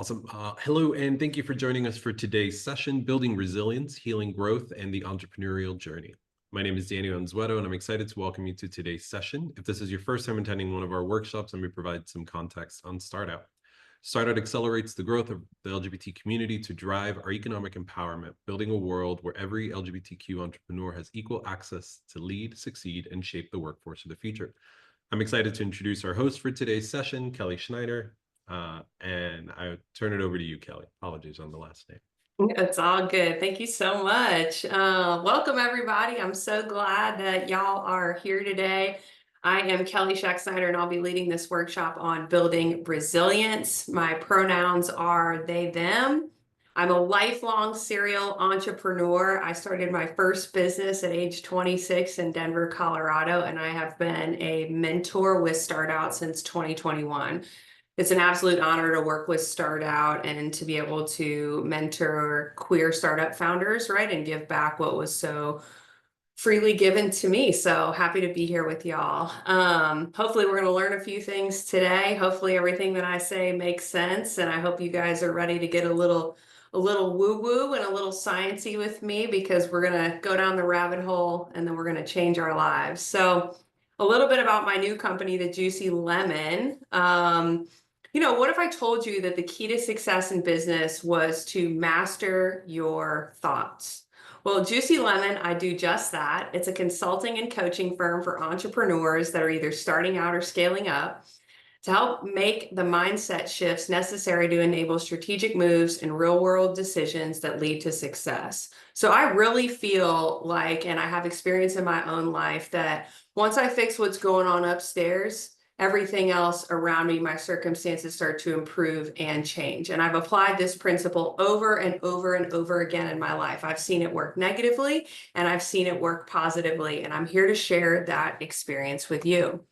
Awesome. Hello, and thank you for joining us for today's session, Building Resilience, Healing Growth, and the Entrepreneurial Journey. My name is Daniel Anzueto, and I'm excited to welcome you to today's session. If this is your first time attending one of our workshops, let me provide some context on Startout. Startout accelerates the growth of the LGBT community to drive our economic empowerment, building a world where every LGBTQ entrepreneur has equal access to lead, succeed, and shape the workforce of the future. I'm excited to introduce our host for today's session, Kelly Schneider. And I turn it over to you, Kelly. Apologies on the last name. It's all good. Thank you so much. Welcome, everybody. I'm so glad that y'all are here today. I am Kelly Snyder, and I'll be leading this workshop on building resilience. My pronouns are they, them. I'm a lifelong serial entrepreneur. I started my first business at age 26 in Denver, Colorado, and I have been a mentor with Startout since 2021. It's an absolute honor to work with Startout and to be able to mentor queer startup founders, right? And give back what was so freely given to me. So happy to be here with y'all. Hopefully we're going to learn a few things today. Hopefully everything that I say makes sense. And I hope you guys are ready to get a little woo-woo and a little sciencey with me, because we're going to go down the rabbit hole and then we're going to change our lives. So a little bit about my new company, the Juicy Lemon. What if I told you that the key to success in business was to master your thoughts? Well, Juicy Lemon, I do just that. It's a consulting and coaching firm for entrepreneurs that are either starting out or scaling up to help make the mindset shifts necessary to enable strategic moves and real-world decisions that lead to success. So I really feel like, and I have experience in my own life, that once I fix what's going on upstairs, everything else around me, my circumstances start to improve and change. And I've applied this principle over and over and over again in my life. I've seen it work negatively and I've seen it work positively. And I'm here to share that experience with you.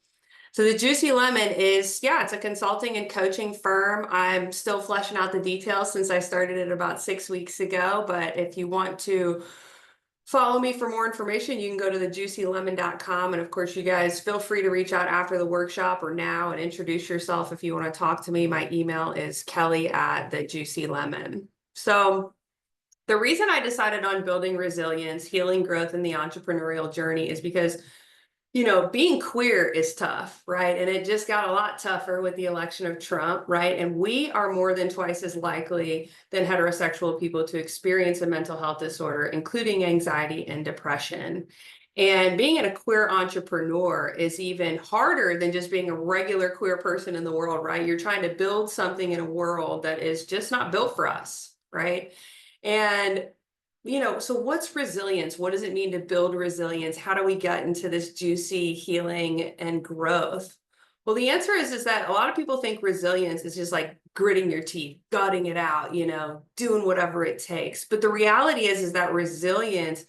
So the Juicy Lemon is, it's a consulting and coaching firm. I'm still fleshing out the details since I started it about 6 weeks ago. But if you want to follow me for more information, you can go to thejuicylemon.com. And of course, you guys feel free to reach out after the workshop or now and introduce yourself if you want to talk to me. My email is kelly@thejuicylemon. So the reason I decided on building resilience, healing growth, in the entrepreneurial journey is because being queer is tough, right? And it just got a lot tougher with the election of Trump, right? And we are more than twice as likely than heterosexual people to experience a mental health disorder, including anxiety and depression. And being a queer entrepreneur is even harder than just being a regular queer person in the world, right? You're trying to build something in a world that is just not built for us, right? And so what's resilience? What does it mean to build resilience? How do we get into this juicy healing and growth? Well, the answer is that a lot of people think resilience is just like gritting your teeth, gutting it out, doing whatever it takes. But the reality is that resilience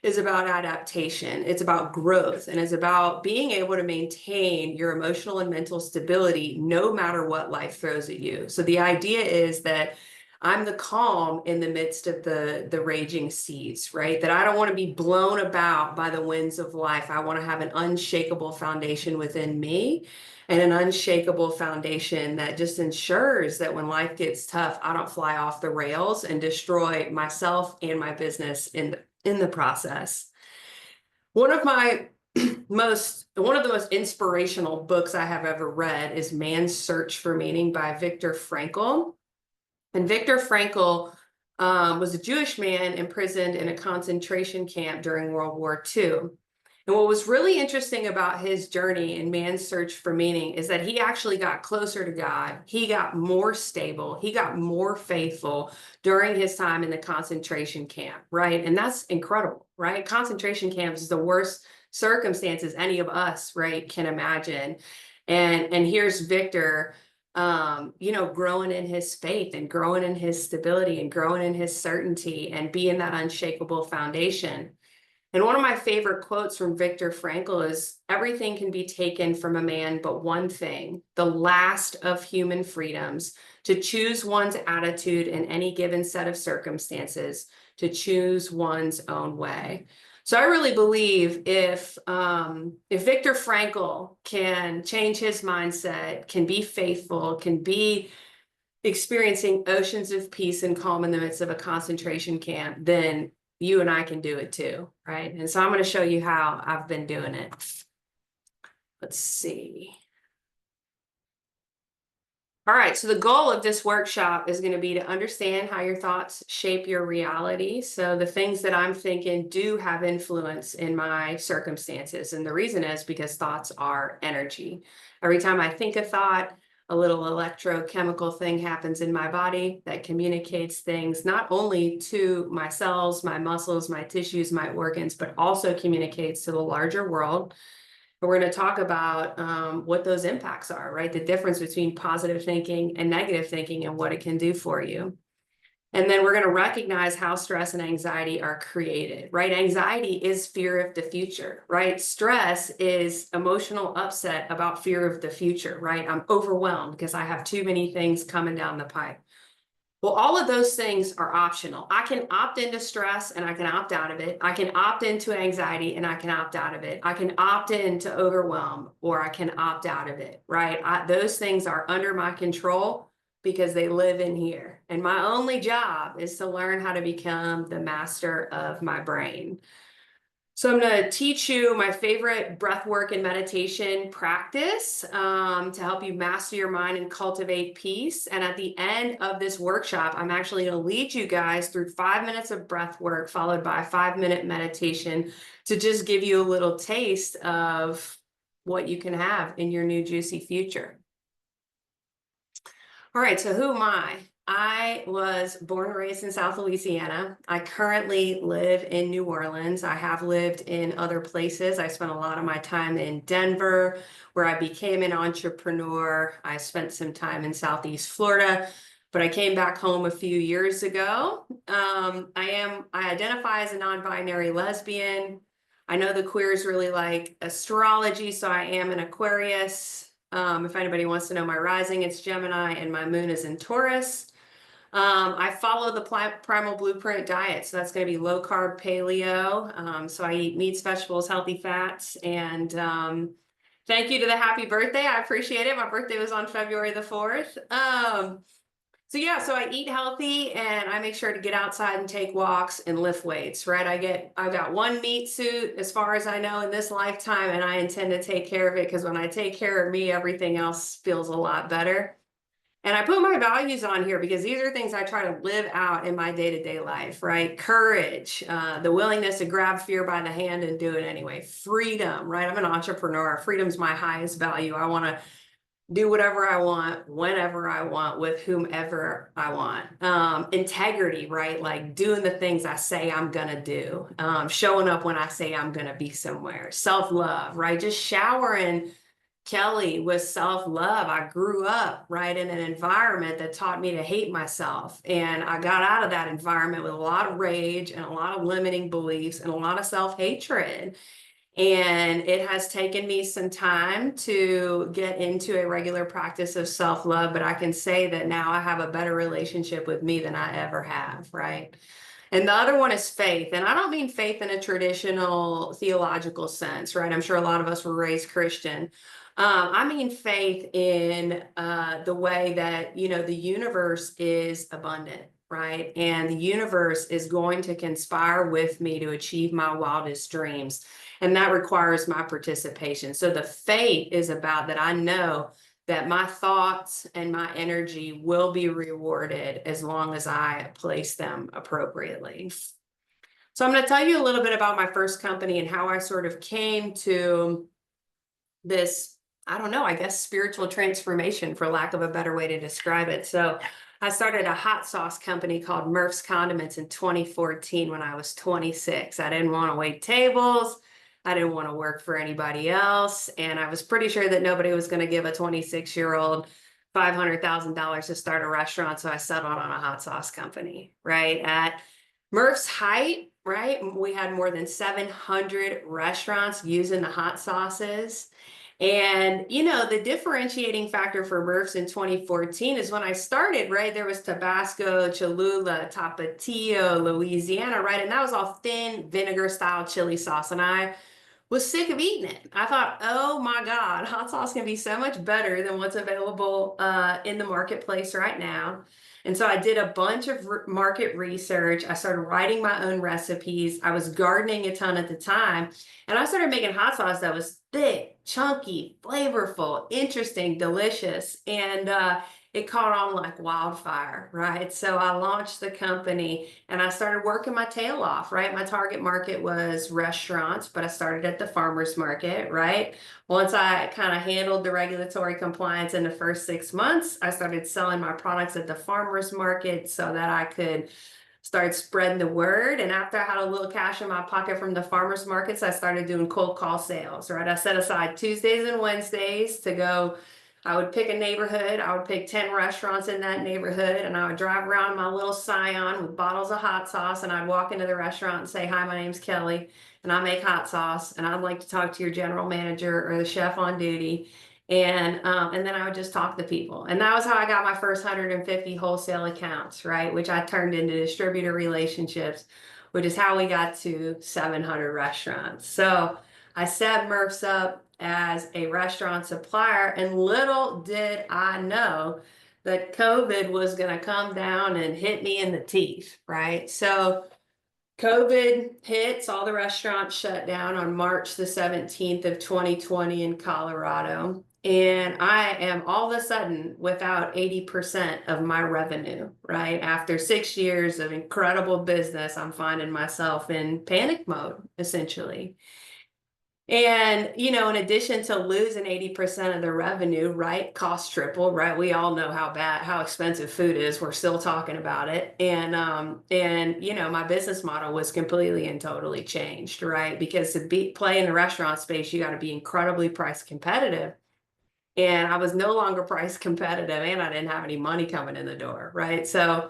is about adaptation. It's about growth, and it's about being able to maintain your emotional and mental stability no matter what life throws at you. So the idea is that I'm the calm in the midst of the raging seas, right? That I don't want to be blown about by the winds of life. I want to have an unshakable foundation within me, and an unshakable foundation that just ensures that when life gets tough, I don't fly off the rails and destroy myself and my business in the process. One of the most inspirational books I have ever read is Man's Search for Meaning by Viktor Frankl. And Viktor Frankl was a Jewish man imprisoned in a concentration camp during World War II. And what was really interesting about his journey in Man's Search for Meaning is that he actually got closer to God. He got more stable. He got more faithful during his time in the concentration camp, right? And that's incredible, right? Concentration camps is the worst circumstances any of us, right, can imagine. And here's Victor, growing in his faith and growing in his stability and growing in his certainty and being that unshakable foundation. And one of my favorite quotes from Viktor Frankl is, "Everything can be taken from a man but one thing, the last of human freedoms, to choose one's attitude in any given set of circumstances, to choose one's own way." So I really believe if Viktor Frankl can change his mindset, can be faithful, can be experiencing oceans of peace and calm in the midst of a concentration camp, then you and I can do it too, right? And so I'm going to show you how I've been doing it. Let's see. All right, so the goal of this workshop is going to be to understand how your thoughts shape your reality. So the things that I'm thinking do have influence in my circumstances. And the reason is because thoughts are energy. Every time I think a thought, a little electrochemical thing happens in my body that communicates things not only to my cells, my muscles, my tissues, my organs, but also communicates to the larger world. And we're going to talk about what those impacts are, right? The difference between positive thinking and negative thinking and what it can do for you. And then we're going to recognize how stress and anxiety are created, right? Anxiety is fear of the future, right? Stress is emotional upset about fear of the future, right? I'm overwhelmed because I have too many things coming down the pipe. Well, all of those things are optional. I can opt into stress and I can opt out of it. I can opt into anxiety and I can opt out of it. I can opt into overwhelm or I can opt out of it, right? Those things are under my control because they live in here. And my only job is to learn how to become the master of my brain. So I'm going to teach you my favorite breath work and meditation practice to help you master your mind and cultivate peace. And at the end of this workshop, I'm actually going to lead you guys through 5 minutes of breath work followed by a 5-minute meditation to just give you a little taste of what you can have in your new juicy future. All right, so who am I? I was born and raised in South Louisiana. I currently live in New Orleans. I have lived in other places. I spent a lot of my time in Denver, where I became an entrepreneur. I spent some time in Southeast Florida, but I came back home a few years ago. I identify as a non-binary lesbian. I know the queers really like astrology, so I am an Aquarius. If anybody wants to know my rising, it's Gemini and my moon is in Taurus. I follow the Primal Blueprint diet. So that's going to be low carb paleo. So I eat meats, vegetables, healthy fats. And thank you to the happy birthday. I appreciate it. My birthday was on February the 4th. So yeah, so I eat healthy and I make sure to get outside and take walks and lift weights, right? I've got one meat suit as far as I know in this lifetime, and I intend to take care of it because when I take care of me, everything else feels a lot better. And I put my values on here because these are things I try to live out in my day-to-day life, right? Courage, the willingness to grab fear by the hand and do it anyway. Freedom, right? I'm an entrepreneur. Freedom's my highest value. I want to do whatever I want, whenever I want, with whomever I want. Integrity, right? Like doing the things I say I'm gonna do. Showing up when I say I'm gonna be somewhere. Self-love, right? Just showering Kelly with self-love. I grew up, right, in an environment that taught me to hate myself. And I got out of that environment with a lot of rage and a lot of limiting beliefs and a lot of self-hatred. And it has taken me some time to get into a regular practice of self-love, but I can say that now I have a better relationship with me than I ever have, right? And the other one is faith. And I don't mean faith in a traditional theological sense, right? I'm sure a lot of us were raised Christian. I mean faith in the way that, you know, the universe is abundant, right? And the universe is going to conspire with me to achieve my wildest dreams. And that requires my participation. So the faith is about that I know that my thoughts and my energy will be rewarded as long as I place them appropriately. So I'm going to tell you a little bit about my first company and how I sort of came to this, I don't know, I guess spiritual transformation, for lack of a better way to describe it. So I started a hot sauce company called Murph's Condiments in 2014 when I was 26. I didn't want to wait tables. I didn't want to work for anybody else. And I was pretty sure that nobody was going to give a 26-year-old $500,000 to start a restaurant. So I settled on a hot sauce company, right? At Murph's height, right? We had more than 700 restaurants using the hot sauces. And, you know, the differentiating factor for Murph's in 2014 is when I started, right, there was Tabasco, Cholula, Tapatio, Louisiana, right? And that was all thin vinegar style chili sauce. And I was sick of eating it. I thought, oh my God, hot sauce can be so much better than what's available in the marketplace right now. And so I did a bunch of market research. I started writing my own recipes. I was gardening a ton at the time. And I started making hot sauce that was thick, chunky, flavorful, interesting, delicious. And it caught on like wildfire, right? So I launched the company and I started working my tail off, right? My target market was restaurants, but I started at the farmers market, right? Once I kind of handled the regulatory compliance in the first 6 months, I started selling my products at the farmers market so that I could start spreading the word. And after I had a little cash in my pocket from the farmers markets, I started doing cold call sales, right? I set aside Tuesdays and Wednesdays to go. I would pick a neighborhood. I would pick 10 restaurants in that neighborhood, and I would drive around in my little Scion with bottles of hot sauce, and I'd walk into the restaurant and say, "Hi, my name's Kelly, and I make hot sauce, and I'd like to talk to your general manager or the chef on duty." And then I would just talk to people. And that was how I got my first 150 wholesale accounts, right? Which I turned into distributor relationships, which is how we got to 700 restaurants. So I set Murph's up as a restaurant supplier, and little did I know that COVID was going to come down and hit me in the teeth, right? So COVID hits, all the restaurants shut down on March the 17th of 2020 in Colorado. And I am all of a sudden without 80% of my revenue, right? After 6 years of incredible business, I'm finding myself in panic mode, essentially. And, in addition to losing 80% of the revenue, right? Costs triple, right? We all know how expensive food is. We're still talking about it. And my business model was completely and totally changed, right? Because to play in the restaurant space, you got to be incredibly price competitive. And I was no longer price competitive, and I didn't have any money coming in the door, right? So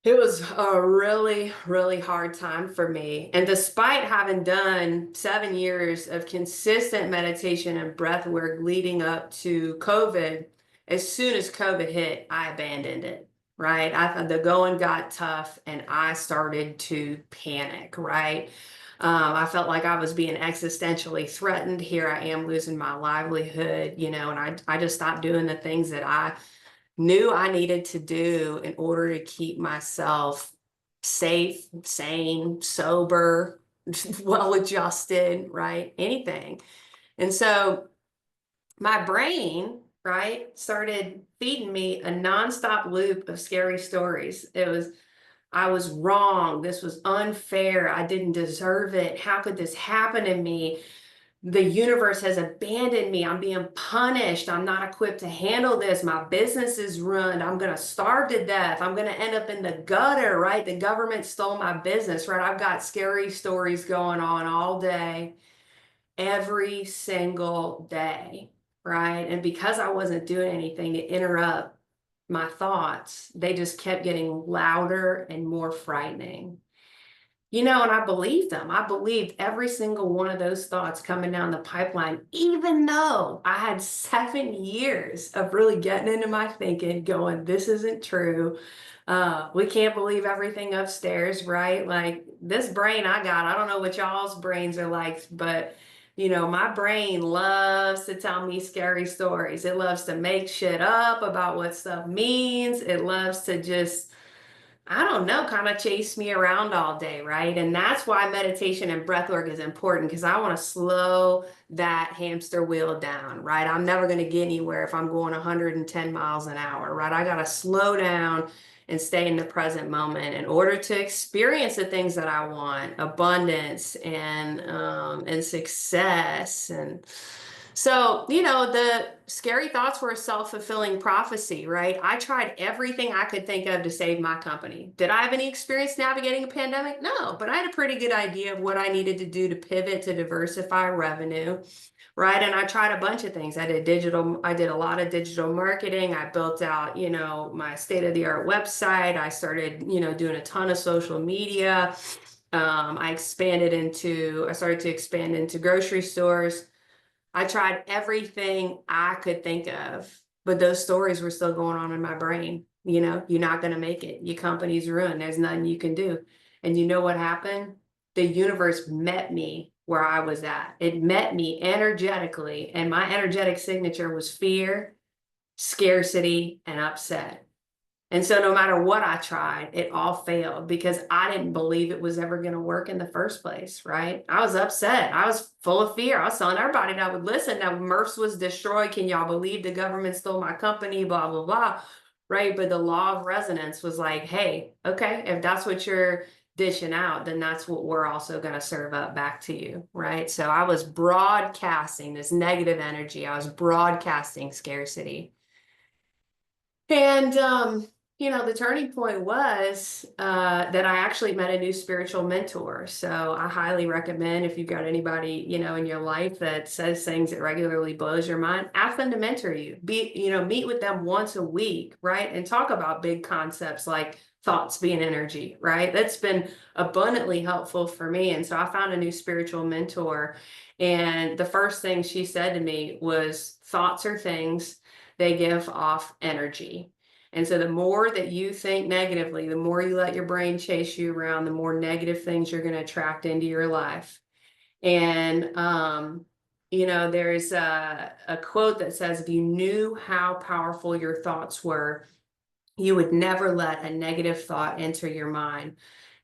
it was a really, really hard time for me. And despite having done 7 years of consistent meditation and breath work leading up to COVID, as soon as COVID hit, I abandoned it, right? I thought the going got tough and I started to panic, right? I felt like I was being existentially threatened. Here I am losing my livelihood, and I just stopped doing the things that I knew I needed to do in order to keep myself safe, sane, sober, well adjusted, right? Anything. And so my brain, right, started feeding me a nonstop loop of scary stories. I was wrong. This was unfair. I didn't deserve it. How could this happen to me? The universe has abandoned me. I'm being punished. I'm not equipped to handle this. My business is ruined. I'm going to starve to death. I'm going to end up in the gutter, right? The government stole my business, right? I've got scary stories going on all day, every single day, right? And because I wasn't doing anything to interrupt my thoughts, they just kept getting louder and more frightening. And I believed them. I believed every single one of those thoughts coming down the pipeline, even though I had 7 years of really getting into my thinking, going, this isn't true. We can't believe everything upstairs, right? Like this brain I got, I don't know what y'all's brains are like, but my brain loves to tell me scary stories. It loves to make shit up about what stuff means. It loves to just, I don't know, kind of chase me around all day, right? And that's why meditation and breath work is important, because I want to slow that hamster wheel down, right? I'm never going to get anywhere if I'm going 110 miles an hour, right? I got to slow down and stay in the present moment in order to experience the things that I want, abundance and success. And so, the scary thoughts were a self-fulfilling prophecy, right? I tried everything I could think of to save my company. Did I have any experience navigating a pandemic? No, but I had a pretty good idea of what I needed to do to pivot to diversify revenue, right? And I tried a bunch of things. I did a lot of digital marketing. I built out, my state-of-the-art website. I started, doing a ton of social media. I started to expand into grocery stores. I tried everything I could think of, but those stories were still going on in my brain. You're not going to make it. Your company's ruined. There's nothing you can do. And you know what happened? The universe met me where I was at. It met me energetically, and my energetic signature was fear, scarcity, and upset. And so no matter what I tried, it all failed because I didn't believe it was ever going to work in the first place, right? I was upset. I was full of fear. I was telling everybody that would listen that Murph's was destroyed. Can y'all believe the government stole my company? Blah, blah, blah. Right. But the law of resonance was like, hey, okay, if that's what you're dishing out, then that's what we're also going to serve up back to you. Right. So I was broadcasting this negative energy. I was broadcasting scarcity. And, the turning point was that I actually met a new spiritual mentor. So I highly recommend, if you've got anybody, in your life that says things that regularly blows your mind, ask them to mentor you. Meet with them once a week, right? And talk about big concepts like thoughts being energy, right? That's been abundantly helpful for me. And so I found a new spiritual mentor. And the first thing she said to me was, thoughts are things, they give off energy. And so the more that you think negatively, the more you let your brain chase you around, the more negative things you're going to attract into your life. And, there's a quote that says, if you knew how powerful your thoughts were, you would never let a negative thought enter your mind.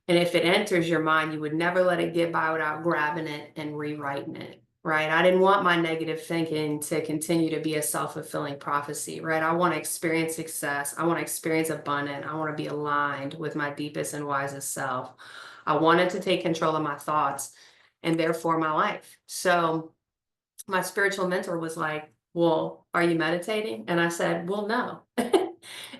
And if it enters your mind, you would never let it get by without grabbing it and rewriting it. Right. I didn't want my negative thinking to continue to be a self-fulfilling prophecy. Right. I want to experience success. I want to experience abundance. I want to be aligned with my deepest and wisest self. I wanted to take control of my thoughts and therefore my life. So my spiritual mentor was like, well, are you meditating? And I said, well, no.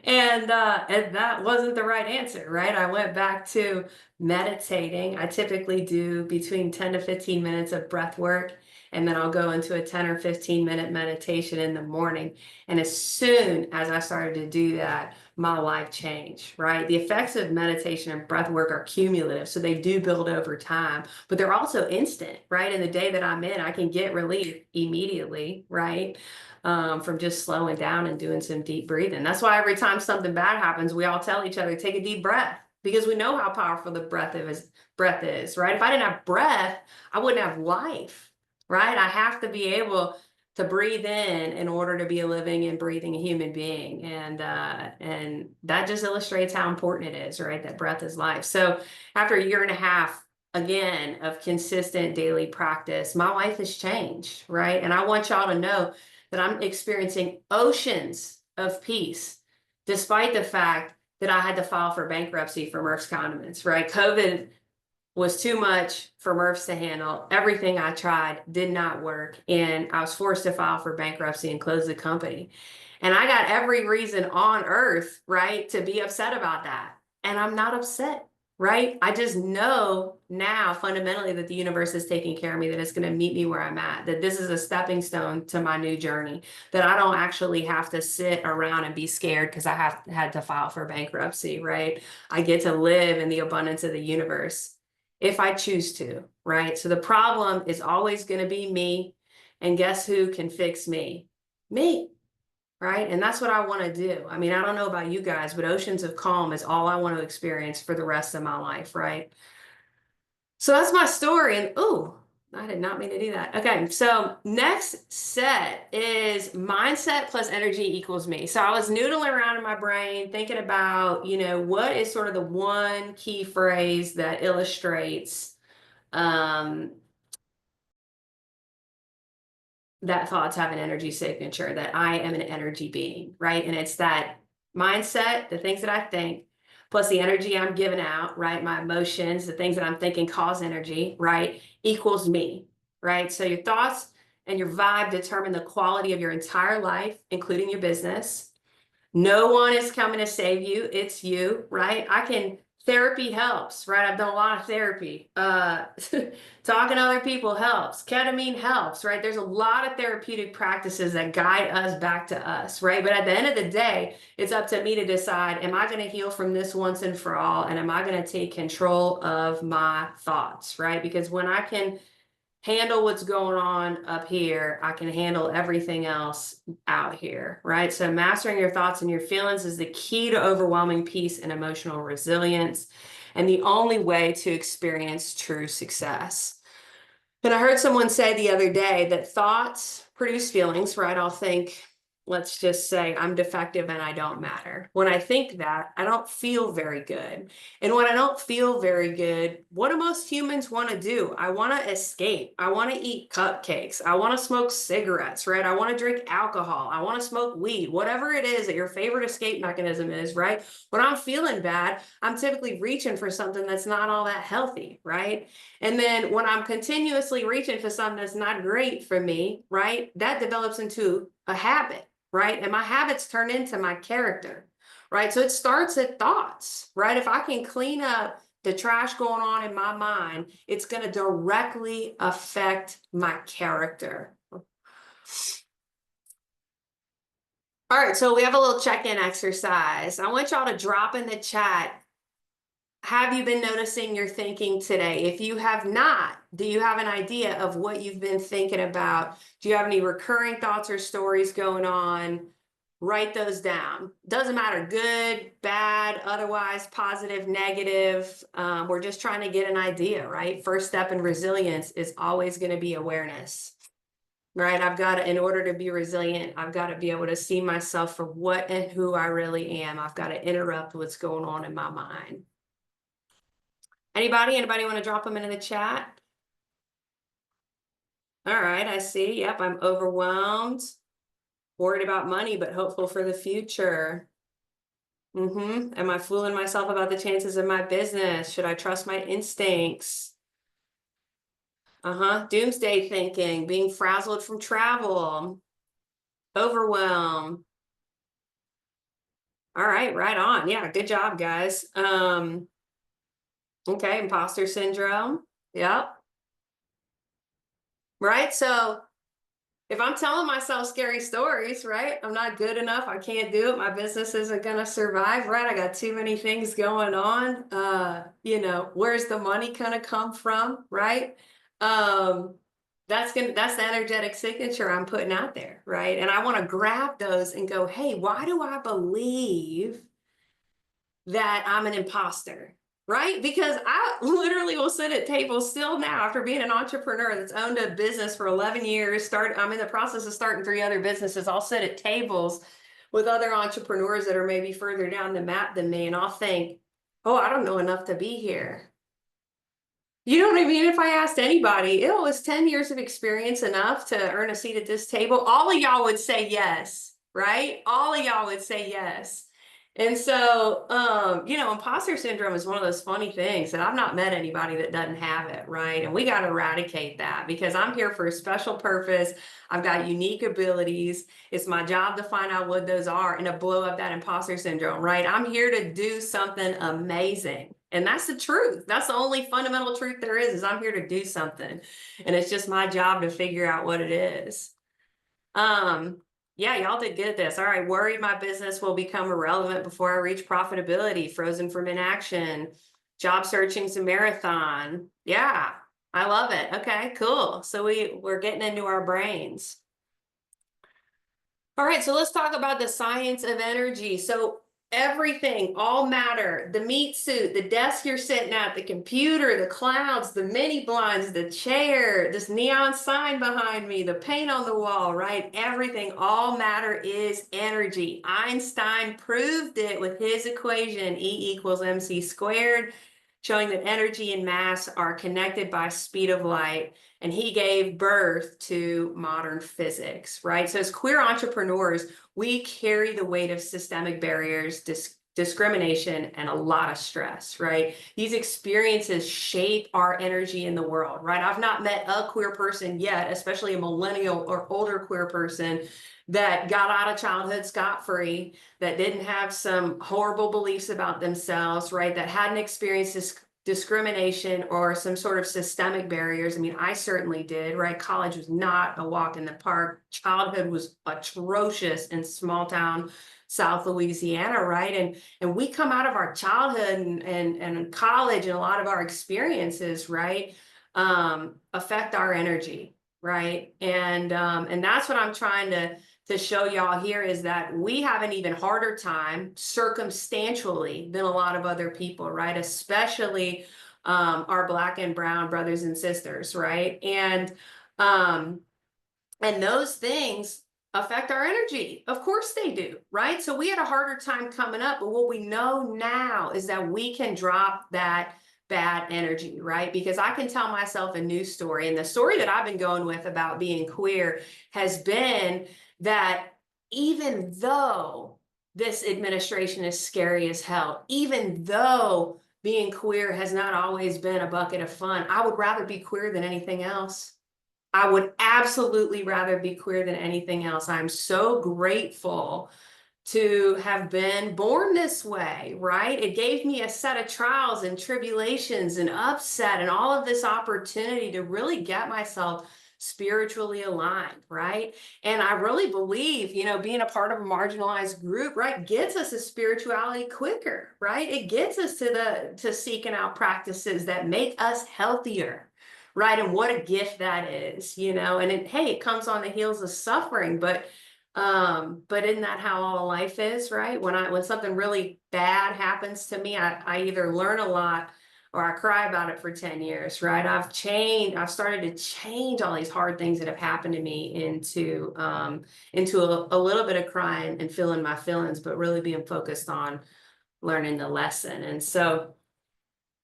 And that wasn't the right answer, right? I went back to meditating. I typically do between 10 to 15 minutes of breath work, and then I'll go into a 10 or 15-minute meditation in the morning. And as soon as I started to do that, my life changed, right? The effects of meditation and breath work are cumulative, so they do build over time, but they're also instant, right? In the day that I'm in, I can get relief immediately, right? From just slowing down and doing some deep breathing. That's why every time something bad happens, we all tell each other, take a deep breath, because we know how powerful the breath is, right? If I didn't have breath, I wouldn't have life, right? I have to be able to breathe in order to be a living and breathing human being. And that just illustrates how important it is, right? That breath is life. So after a year and a half, again, of consistent daily practice, my life has changed, right? And I want y'all to know that I'm experiencing oceans of peace, despite the fact that I had to file for bankruptcy for Murph's Condiments, right? COVID was too much for Murph's to handle. Everything I tried did not work, and I was forced to file for bankruptcy and close the company. And I got every reason on earth, right, to be upset about that. And I'm not upset, right? I just know now fundamentally that the universe is taking care of me, that it's going to meet me where I'm at, that this is a stepping stone to my new journey, that I don't actually have to sit around and be scared because I had to file for bankruptcy, right? I get to live in the abundance of the universe if I choose to, right? So the problem is always going to be me. And guess who can fix me? Me. Right. And that's what I want to do. I mean, I don't know about you guys, but oceans of calm is all I want to experience for the rest of my life. Right. So that's my story. And ooh, I did not mean to do that. Okay. So next set is mindset plus energy equals me. So I was noodling around in my brain, thinking about, what is sort of the one key phrase that illustrates that thoughts have an energy signature, that I am an energy being, right? And it's that mindset, the things that I think, plus the energy I'm giving out, right? My emotions, the things that I'm thinking cause energy, right? Equals me, right? So your thoughts and your vibe determine the quality of your entire life, including your business. No one is coming to save you. It's you, right? Therapy helps, right? I've done a lot of therapy. Talking to other people helps. Ketamine helps, right? There's a lot of therapeutic practices that guide us back to us, right? But at the end of the day, it's up to me to decide, am I going to heal from this once and for all? And am I going to take control of my thoughts, right? Because when I can handle what's going on up here, I can handle everything else out here, right? So mastering your thoughts and your feelings is the key to overwhelming peace and emotional resilience, and the only way to experience true success. And I heard someone say the other day that thoughts produce feelings, right? I'll think, let's just say I'm defective and I don't matter. When I think that, I don't feel very good. And when I don't feel very good, what do most humans want to do? I want to escape. I want to eat cupcakes. I want to smoke cigarettes, right? I want to drink alcohol. I want to smoke weed, whatever it is that your favorite escape mechanism is, right? When I'm feeling bad, I'm typically reaching for something that's not all that healthy, right? And then when I'm continuously reaching for something that's not great for me, right, that develops into a habit, right? And my habits turn into my character, right? So it starts at thoughts, right? If I can clean up the trash going on in my mind, it's going to directly affect my character. All right, so we have a little check-in exercise. I want y'all to drop in the chat. Have you been noticing your thinking today? If you have not, do you have an idea of what you've been thinking about? Do you have any recurring thoughts or stories going on? Write those down. Doesn't matter, good, bad, otherwise, positive, negative. We're just trying to get an idea, right? First step in resilience is always going to be awareness, right? I've got to, in order to be resilient, I've got to be able to see myself for what and who I really am. I've got to interrupt what's going on in my mind. Anybody want to drop them into the chat? All right, I see. Yep, I'm overwhelmed, worried about money, but hopeful for the future. Am I fooling myself about the chances of my business? Should I trust my instincts? Doomsday thinking, being frazzled from travel, overwhelm. All right, right on. Yeah, good job, guys. Okay, imposter syndrome. Yep. Right, so if I'm telling myself scary stories, right? I'm not good enough. I can't do it. My business isn't going to survive, right? I got too many things going on. Where's the money going to come from, right? That's the energetic signature I'm putting out there, right? And I want to grab those and go, hey, why do I believe that I'm an imposter? Right? Because I literally will sit at tables still now after being an entrepreneur that's owned a business for 11 years. I'm in the process of starting 3 other businesses. I'll sit at tables with other entrepreneurs that are maybe further down the map than me, and I'll think, oh, I don't know enough to be here. You know what I mean? If I asked anybody, it was 10 years of experience enough to earn a seat at this table, all of y'all would say yes, right? All of y'all would say yes. And so, imposter syndrome is one of those funny things that I've not met anybody that doesn't have it, right? And we got to eradicate that because I'm here for a special purpose. I've got unique abilities. It's my job to find out what those are and to blow up that imposter syndrome, right? I'm here to do something amazing. And that's the truth. That's the only fundamental truth there is I'm here to do something. And it's just my job to figure out what it is. Yeah, y'all did good at this. All right, worried my business will become irrelevant before I reach profitability, frozen from inaction, job searching's a marathon. Yeah, I love it. Okay, cool. So we're getting into our brains. All right, so let's talk about the science of energy. So everything, all matter, the meat suit, the desk you're sitting at, the computer, the clouds, the mini blinds, the chair, this neon sign behind me, the paint on the wall, right? Everything, all matter is energy. Einstein proved it with his equation, E equals mc squared, showing that energy and mass are connected by speed of light. And he gave birth to modern physics, right? So as queer entrepreneurs, we carry the weight of systemic barriers, discrimination, and a lot of stress, right? These experiences shape our energy in the world, right? I've not met a queer person yet, especially a millennial or older queer person that got out of childhood scot-free, that didn't have some horrible beliefs about themselves, right? That hadn't experienced this discrimination or some sort of systemic barriers. I mean, I certainly did, right? College was not a walk in the park. Childhood was atrocious in small town South Louisiana, right? And we come out of our childhood and college and a lot of our experiences, right, affect our energy, right? And that's what I'm trying to show y'all here is that we have an even harder time circumstantially than a lot of other people, right? Especially our Black and brown brothers and sisters, right? Um, and those things affect our energy. Of course they do, right? So we had a harder time coming up, but what we know now is that we can drop that bad energy, right? Because I can tell myself a new story. And the story that I've been going with about being queer has been that even though this administration is scary as hell, even though being queer has not always been a bucket of fun, I would rather be queer than anything else. I would absolutely rather be queer than anything else. I'm so grateful to have been born this way, right? It gave me a set of trials and tribulations and upset and all of this opportunity to really get myself spiritually aligned, right? And I really believe, being a part of a marginalized group, right, gets us to spirituality quicker, right? It gets us to seeking out practices that make us healthier. Right. And what a gift that is, and hey, it comes on the heels of suffering, but isn't that how all life is, right? When something really bad happens to me, I either learn a lot or I cry about it for 10 years, right? I've started to change all these hard things that have happened to me into a little bit of crying and feeling my feelings, but really being focused on learning the lesson. And so,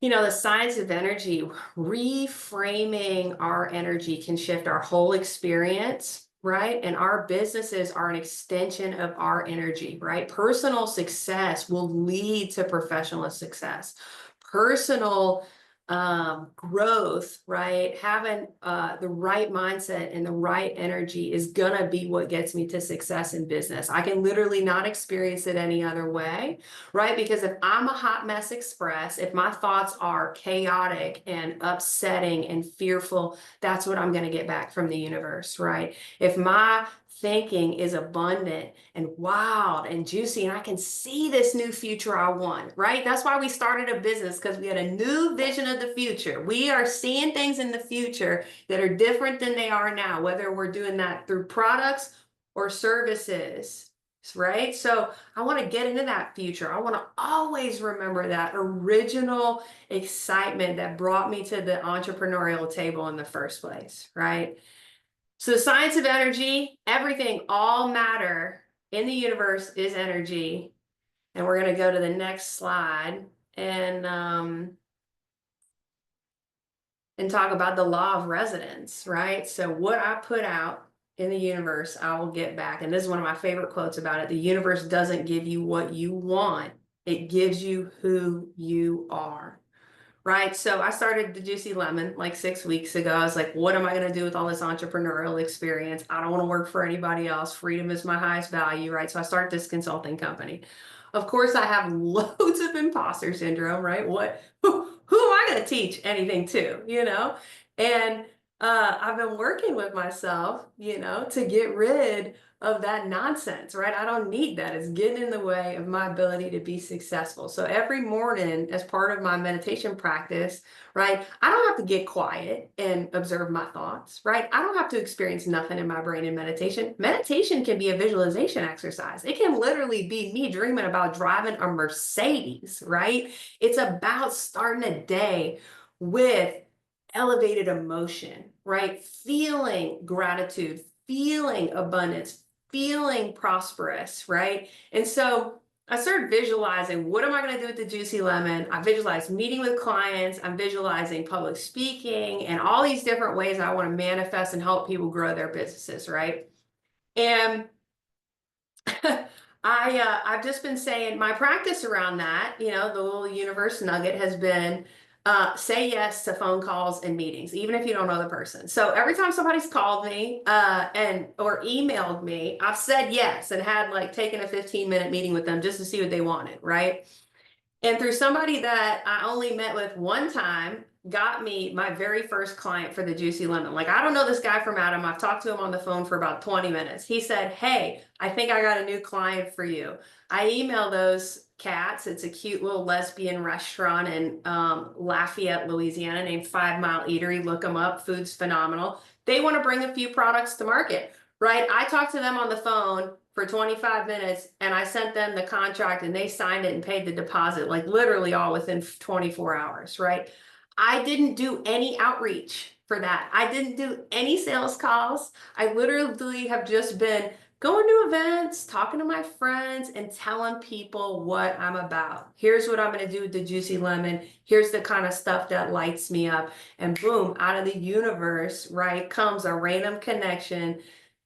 the science of energy, reframing our energy can shift our whole experience, right? And our businesses are an extension of our energy, right? Personal success will lead to professional success. Personal growth, right? Having the right mindset and the right energy is gonna be what gets me to success in business. I can literally not experience it any other way, right? Because if I'm a hot mess express, if my thoughts are chaotic and upsetting and fearful, that's what I'm gonna get back from the universe, right? If my thinking is abundant and wild and juicy, and I can see this new future I want, right? That's why we started a business, because we had a new vision of the future. We are seeing things in the future that are different than they are now, whether we're doing that through products or services, right? So I want to get into that future. I want to always remember that original excitement that brought me to the entrepreneurial table in the first place, right? So the science of energy, everything, all matter in the universe is energy. And we're going to go to the next slide and talk about the law of resonance, right? So what I put out in the universe, I will get back. And this is one of my favorite quotes about it. The universe doesn't give you what you want. It gives you who you are. Right. So I started the Juicy Lemon like 6 weeks ago. I was like, what am I going to do with all this entrepreneurial experience? I don't want to work for anybody else. Freedom is my highest value. Right. So I started this consulting company. Of course, I have loads of imposter syndrome, right? Who am I going to teach anything to, And I've been working with myself, to get rid of that nonsense, right? I don't need that. It's getting in the way of my ability to be successful. So every morning, as part of my meditation practice, right, I don't have to get quiet and observe my thoughts, right? I don't have to experience nothing in my brain in meditation. Meditation can be a visualization exercise. It can literally be me dreaming about driving a Mercedes, right? It's about starting a day with elevated emotion, right? Feeling gratitude, feeling abundance, feeling prosperous, right? And so I started visualizing, what am I going to do with the Juicy Lemon? I visualized meeting with clients. I'm visualizing public speaking and all these different ways I want to manifest and help people grow their businesses, right? And I've just been saying my practice around that, the little universe nugget has been say yes to phone calls and meetings, even if you don't know the person. So every time somebody's called me or emailed me, I've said yes and had like taken a 15-minute meeting with them just to see what they wanted, right? And through somebody that I only met with one time, got me my very first client for the Juicy Lemon. Like, I don't know this guy from Adam. I've talked to him on the phone for about 20 minutes. He said, hey, I think I got a new client for you. I email those cats. It's a cute little lesbian restaurant in Lafayette, Louisiana, named 5 Mile Eatery. Look them up. Food's phenomenal. They want to bring a few products to market, right? I talked to them on the phone for 25 minutes and I sent them the contract and they signed it and paid the deposit, like literally all within 24 hours, right? I didn't do any outreach for that. I didn't do any sales calls. I literally have just been going to events, talking to my friends, and telling people what I'm about. Here's what I'm going to do with the juicy lemon. Here's the kind of stuff that lights me up. And boom, out of the universe, right, comes a random connection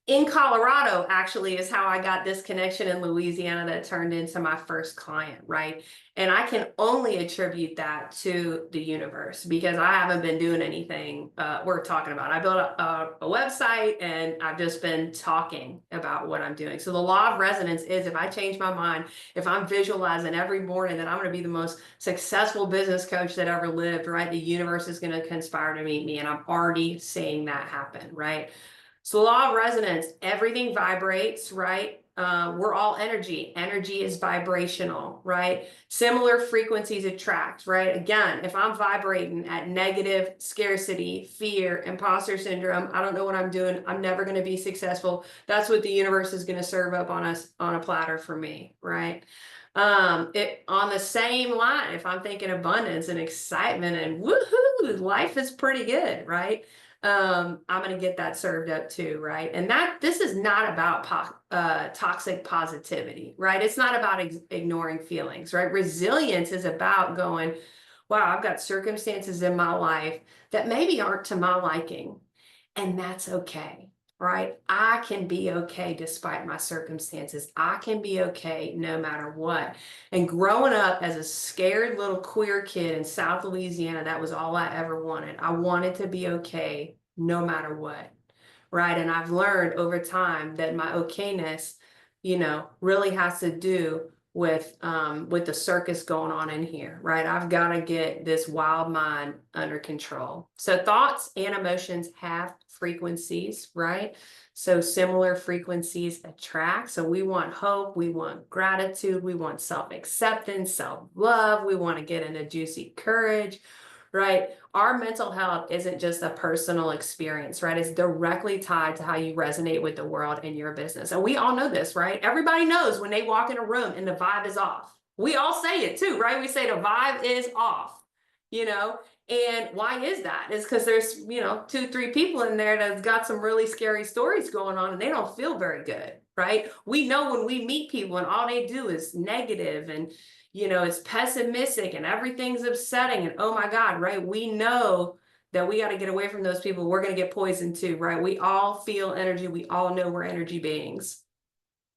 in Colorado, actually, is how I got this connection in Louisiana that turned into my first client, right? And I can only attribute that to the universe because I haven't been doing anything worth talking about. I built a website and I've just been talking about what I'm doing. So the law of resonance is if I change my mind, if I'm visualizing every morning that I'm going to be the most successful business coach that ever lived, right? The universe is going to conspire to meet me. And I'm already seeing that happen, right? So the law of resonance, everything vibrates, right? We're all energy. Energy is vibrational, right? Similar frequencies attract, right? Again, if I'm vibrating at negative, scarcity, fear, imposter syndrome, I don't know what I'm doing, I'm never going to be successful. That's what the universe is going to serve up on us on a platter for me, right? On the same line, if I'm thinking abundance and excitement and woohoo, life is pretty good, right? I'm going to get that served up too, right? And this is not about toxic positivity, right? It's not about ignoring feelings, right? Resilience is about going, wow, I've got circumstances in my life that maybe aren't to my liking, and that's okay, right? I can be okay despite my circumstances. I can be okay no matter what. And growing up as a scared little queer kid in South Louisiana, that was all I ever wanted. I wanted to be okay no matter what, right? And I've learned over time that my okayness, really has to do with the circus going on in here, right? I've got to get this wild mind under control. So thoughts and emotions have frequencies, right? So similar frequencies attract. So we want hope, we want gratitude, we want self-acceptance, self-love, we want to get into juicy courage, right? Our mental health isn't just a personal experience, right? It's directly tied to how you resonate with the world and your business. And we all know this, right? Everybody knows when they walk in a room and the vibe is off. We all say it too, right? We say the vibe is off, And why is that? It's because there's, 2, 3 people in there that's got some really scary stories going on and they don't feel very good, right? We know when we meet people and all they do is negative and it's pessimistic and everything's upsetting and oh my God, right? We know that we got to get away from those people. We're going to get poisoned too, right? We all feel energy. We all know we're energy beings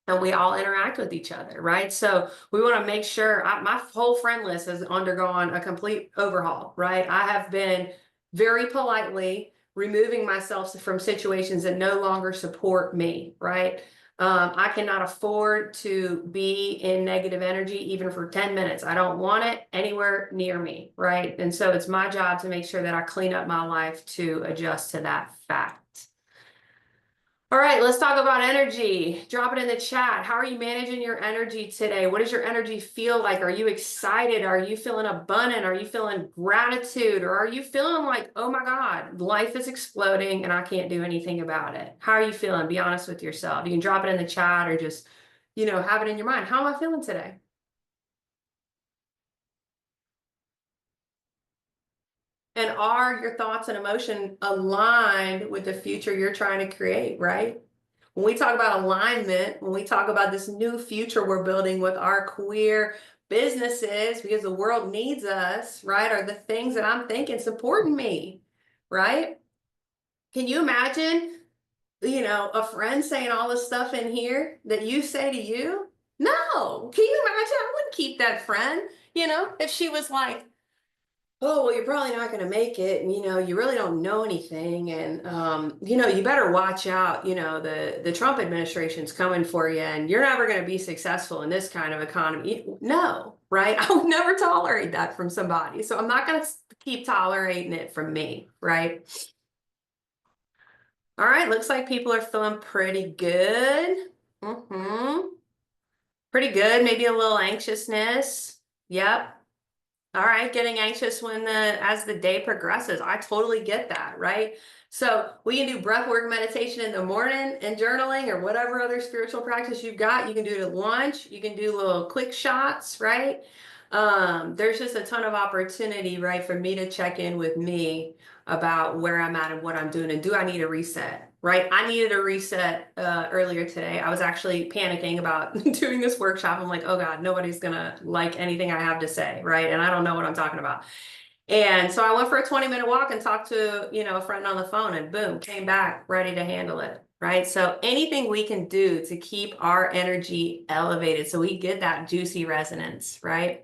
and we all interact with each other, right? So we want to make sure my whole friend list has undergone a complete overhaul, right? I have been very politely removing myself from situations that no longer support me, right? I cannot afford to be in negative energy even for 10 minutes. I don't want it anywhere near me, right? And so it's my job to make sure that I clean up my life to adjust to that fact. All right, let's talk about energy. Drop it in the chat. How are you managing your energy today? What does your energy feel like? Are you excited? Are you feeling abundant? Are you feeling gratitude? Or are you feeling like, oh my God, life is exploding and I can't do anything about it? How are you feeling? Be honest with yourself. You can drop it in the chat or just, have it in your mind. How am I feeling today? And are your thoughts and emotion aligned with the future you're trying to create, right? When we talk about alignment, when we talk about this new future we're building with our queer businesses, because the world needs us, right? Are the things that I'm thinking supporting me, right? Can you imagine, a friend saying all this stuff in here that you say to you? No. Can you imagine? I wouldn't keep that friend, if she was like, oh, well, you're probably not going to make it. And, you really don't know anything. And, you better watch out. The Trump administration's coming for you and you're never going to be successful in this kind of economy. No, right? I would never tolerate that from somebody. So I'm not going to keep tolerating it from me, right? All right. Looks like people are feeling pretty good. Pretty good. Maybe a little anxiousness. Yep. All right, getting anxious as the day progresses. I totally get that, right? So we can do breath work meditation in the morning and journaling or whatever other spiritual practice you've got. You can do it at lunch. You can do little quick shots, right? There's just a ton of opportunity, right, for me to check in with me about where I'm at and what I'm doing, and do I need a reset, right? I needed a reset earlier today. I was actually panicking about doing this workshop. I'm like, oh God, nobody's gonna like anything I have to say, right? And I don't know what I'm talking about. And so I went for a 20-minute walk and talked to, a friend on the phone, and boom, came back ready to handle it, right? So anything we can do to keep our energy elevated so we get that juicy resonance, right?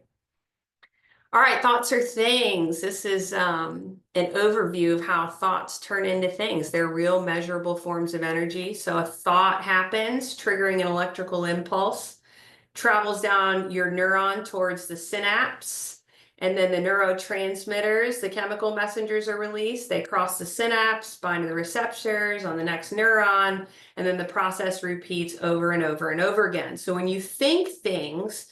All right, thoughts are things. This is an overview of how thoughts turn into things. They're real measurable forms of energy. So a thought happens, triggering an electrical impulse, travels down your neuron towards the synapse, and then the neurotransmitters, the chemical messengers are released. They cross the synapse, bind to the receptors on the next neuron, and then the process repeats over and over and over again. So when you think things,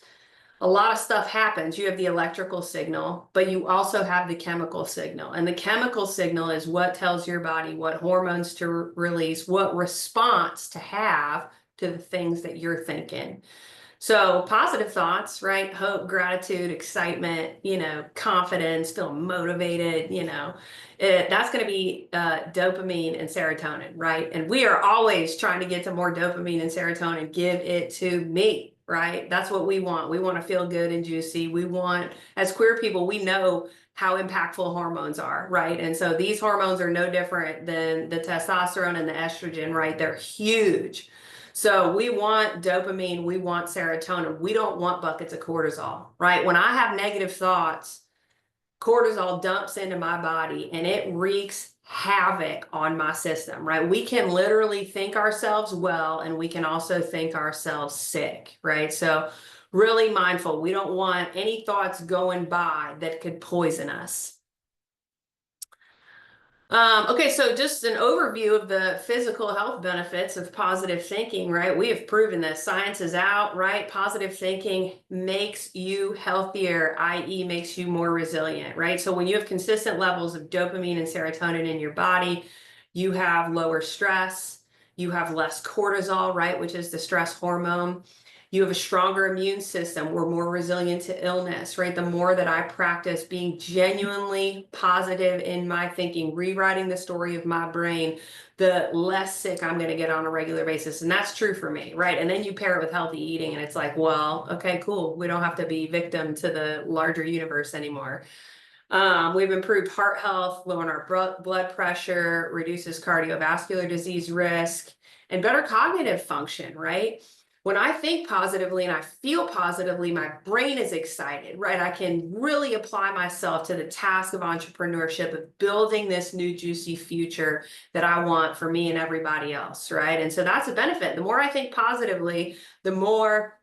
a lot of stuff happens. You have the electrical signal, but you also have the chemical signal. And the chemical signal is what tells your body what hormones to release, what response to have to the things that you're thinking. So positive thoughts, right? Hope, gratitude, excitement, confidence, feel motivated, that's going to be dopamine and serotonin, right? And we are always trying to get to more dopamine and serotonin. Give it to me, right? That's what we want. We want to feel good and juicy. We want, as queer people, we know how impactful hormones are, right? And so these hormones are no different than the testosterone and the estrogen, right? They're huge. So we want dopamine, we want serotonin. We don't want buckets of cortisol, right? When I have negative thoughts, cortisol dumps into my body and it wreaks havoc on my system, right? We can literally think ourselves well, and we can also think ourselves sick, right? So really mindful. We don't want any thoughts going by that could poison us. Okay, so just an overview of the physical health benefits of positive thinking, right? We have proven this. Science is out, right? Positive thinking makes you healthier, i.e., makes you more resilient, right? So when you have consistent levels of dopamine and serotonin in your body, you have lower stress, you have less cortisol, right, which is the stress hormone. You have a stronger immune system. We're more resilient to illness, right? The more that I practice being genuinely positive in my thinking, rewriting the story of my brain, the less sick I'm going to get on a regular basis. And that's true for me, right? And then you pair it with healthy eating, and it's like, well, okay, cool. We don't have to be victim to the larger universe anymore. We've improved heart health, lowering our blood pressure, reduces cardiovascular disease risk, and better cognitive function, right? When I think positively and I feel positively, my brain is excited, right? I can really apply myself to the task of entrepreneurship, of building this new juicy future that I want for me and everybody else, right? And so that's a benefit. The more I think positively, the more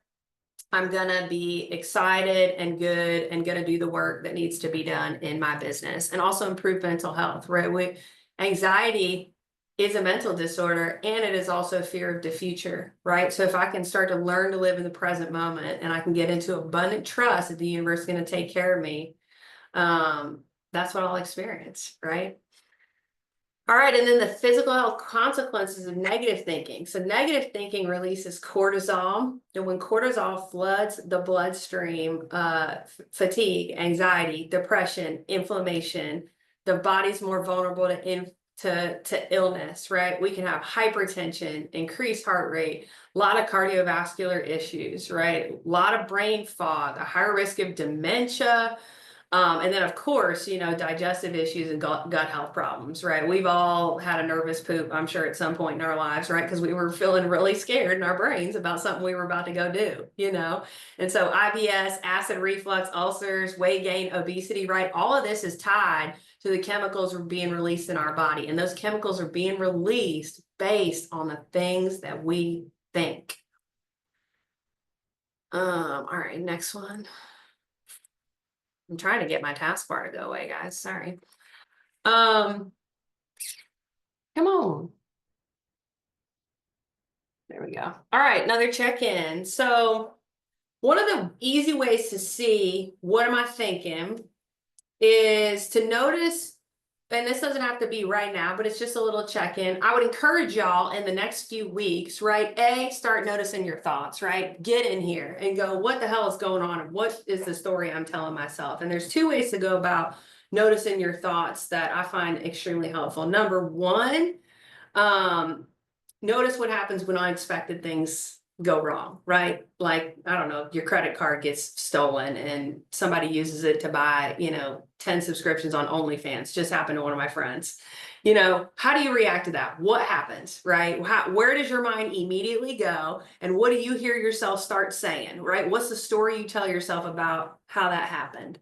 I'm gonna be excited and good and gonna do the work that needs to be done in my business, and also improve mental health, right? Anxiety is a mental disorder, and it is also fear of the future, right? So if I can start to learn to live in the present moment, and I can get into abundant trust that the universe is going to take care of me, that's what I'll experience, right? All right, and then the physical health consequences of negative thinking. So negative thinking releases cortisol, and when cortisol floods the bloodstream, fatigue, anxiety, depression, inflammation, the body's more vulnerable to illness, right? We can have hypertension, increased heart rate, a lot of cardiovascular issues, right? A lot of brain fog, a higher risk of dementia. And then, of course, digestive issues and gut health problems, right? We've all had a nervous poop, I'm sure, at some point in our lives, right? Because we were feeling really scared in our brains about something we were about to go do, And so IBS, acid reflux, ulcers, weight gain, obesity, right? All of this is tied to the chemicals are being released in our body. And those chemicals are being released based on the things that we think. All right, next one. I'm trying to get my taskbar to go away, guys. Sorry. Come on. There we go. All right, another check-in. So One of the easy ways to see what am I thinking is to notice, and this doesn't have to be right now, but it's just a little check-in. I would encourage y'all in the next few weeks, right? Start noticing your thoughts, right? Get in here and go, what the hell is going on? And what is the story I'm telling myself? And there's two ways to go about noticing your thoughts that I find extremely helpful. Number one, notice what happens when unexpected things go wrong, right? Like, I don't know, your credit card gets stolen and somebody uses it to buy, 10 subscriptions on OnlyFans. Just happened to one of my friends. How do you react to that? What happens, right? Where does your mind immediately go? And what do you hear yourself start saying, right? What's the story you tell yourself about how that happened?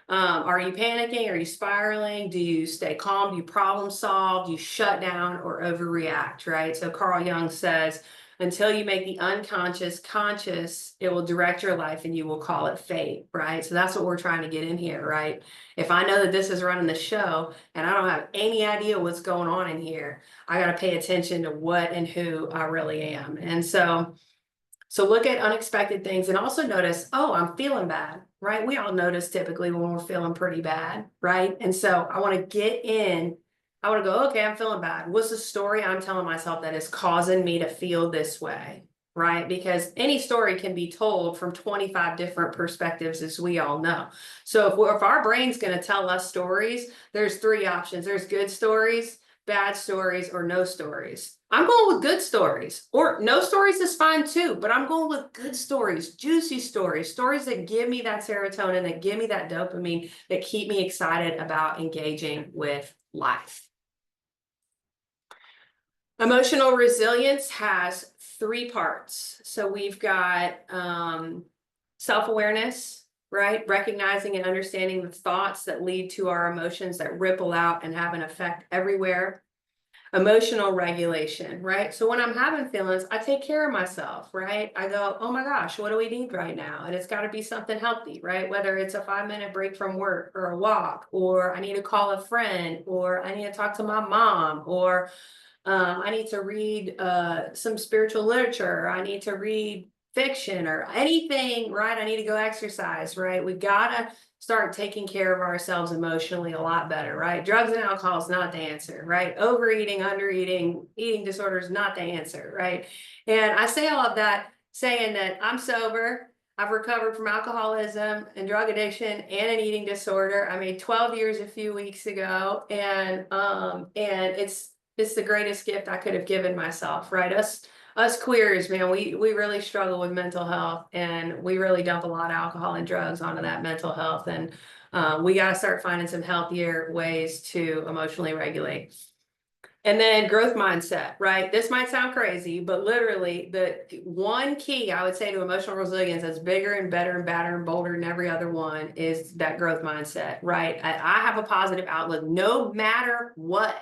Are you panicking? Are you spiraling? Do you stay calm? Do you problem solve? Do you shut down or overreact, right? So Carl Jung says, until you make the unconscious conscious, it will direct your life and you will call it fate, right? So that's what we're trying to get in here, right? If I know that this is running the show and I don't have any idea what's going on in here, I got to pay attention to what and who I really am. And so look at unexpected things and also notice, oh, I'm feeling bad, right? We all notice typically when we're feeling pretty bad, right? And so I want to get in. I want to go, okay, I'm feeling bad. What's the story I'm telling myself that is causing me to feel this way, right? Because any story can be told from 25 different perspectives, as we all know. So if our brain's going to tell us stories, there's three options. There's good stories, bad stories, or no stories. I'm going with good stories, or no stories is fine too, but I'm going with good stories, juicy stories, stories that give me that serotonin, that give me that dopamine, that keep me excited about engaging with life. Emotional resilience has three parts. So we've got self-awareness, right? Recognizing and understanding the thoughts that lead to our emotions that ripple out and have an effect everywhere. Emotional regulation, right? So when I'm having feelings, I take care of myself, right? I go, oh my gosh, what do we need right now? And it's got to be something healthy, right? Whether it's a 5-minute break from work or a walk, or I need to call a friend, or I need to talk to my mom, or I need to read some spiritual literature, or I need to read fiction or anything, right? I need to go exercise, right? We gotta start taking care of ourselves emotionally a lot better, right? Drugs and alcohol is not the answer, right? Overeating, undereating, eating disorders, not the answer, right? And I say all of that saying that I'm sober. I've recovered from alcoholism and drug addiction and an eating disorder. I made 12 years a few weeks ago, and it's the greatest gift I could have given myself, right? Us queers, man, we really struggle with mental health, and we really dump a lot of alcohol and drugs onto that mental health. And we got to start finding some healthier ways to emotionally regulate. And then growth mindset, right? This might sound crazy, but literally the one key I would say to emotional resilience that's bigger and better and badder and bolder than every other one is that growth mindset, right? I have a positive outlook no matter what.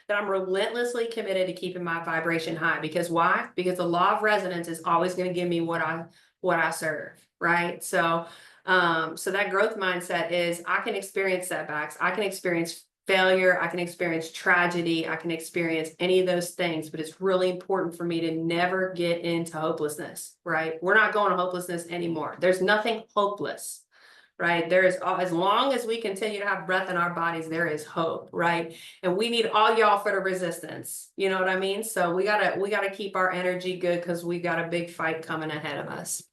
That I'm relentlessly committed to keeping my vibration high. Because why? Because the law of resonance is always going to give me what I serve, right? So that growth mindset is I can experience setbacks, I can experience failure, I can experience tragedy, I can experience any of those things, but it's really important for me to never get into hopelessness, right? We're not going to hopelessness anymore. There's nothing hopeless. Right? There is, as long as we continue to have breath in our bodies, there is hope, right? And we need all y'all for the resistance. You know what I mean? So we gotta keep our energy good because we got a big fight coming ahead of us.